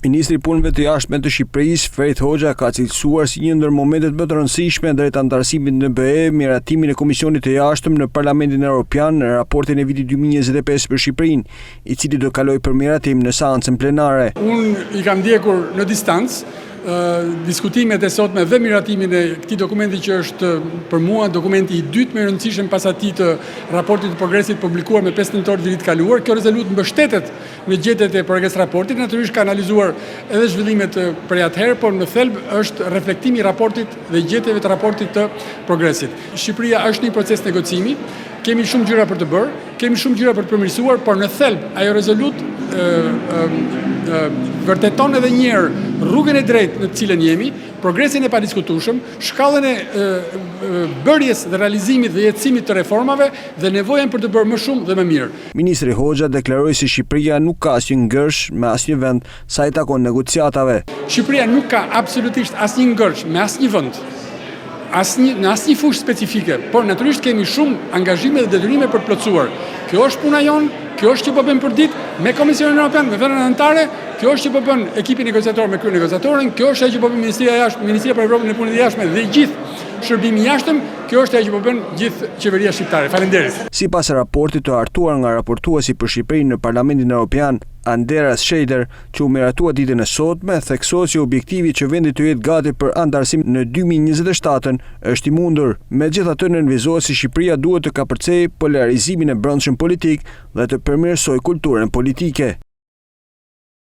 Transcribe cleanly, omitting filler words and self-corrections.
Ministri i Punëve të Jashtme të Shqipërisë, Ferit Hoxha, ka cilësuar si një ndër momentet më të rëndësishme drejt anëtarësimit në BE miratimin e Komisionit të Jashtëm në Parlamentin Evropian në raportin e vitit 2025 për Shqipërinë, i cili do kaloj për miratim në seancën plenare. Unë i kam ndjekur në distancë diskutimet e sotme dhe miratimin e këtij dokumenti që është për mua dokumenti i dytë më i rëndësishëm pas atij të raportit të progresit publikuar me 5 nëntor vitit kaluar. Kjo rezolut mbështetet në gjetjet e progres raportit, natyrisht ka analizuar edhe zhvillimet prej atëherë, por në thelb është reflektimi i raportit dhe gjetjeve të raportit të progresit. Shqipëria është në një proces negocimi, kemi shumë gjëra për të bërë, kemi shumë gjëra për të përmirësuar, por në thelb ajo rezolut vërteton edhe një herë rrugën e drejtë në të cilën jemi, progresin e padiskutueshëm, shkallën e bërjes dhe realizimit dhe jetësimit të reformave dhe nevojën për të bërë më shumë dhe më mirë. Ministri Hoxha deklaroi se Shqipëria nuk ka asnjë ngërsh me asnjë vend sa i takon negociatave. Shqipëria nuk ka absolutisht asnjë ngërsh me asnjë vend, në asnjë fushë specifike, por natyrisht kemi shumë angazhime dhe detyrime për të plotësuar. Kjo është puna jonë, kjo është që po bëjmë për ditë me Komisionin Evropian, me vendët anëtare, kjo është që po bën ekipi negociator me kryenegociatorin, kjo është ajo që po bën Ministria për Evropën e Punës së Jashtme dhe gjithë shërbimi i jashtëm, kjo është ajo që po bën gjithë qeveria shqiptare. Faleminderit. Sipas raportit të hartuar nga raportuesi për Shqipërinë në Parlamentin Evropian, Anderas Scheider, që u miratua ditën e sotme, theksoi se objektivi që vendi të jetë gati për anëtarësim në 2027 është i mundur. Megjithatë, nënvizohet se Shqipëria duhet të kapërcejë polarizimin e brendshëm politik dhe të përmirësojë kulturën politike.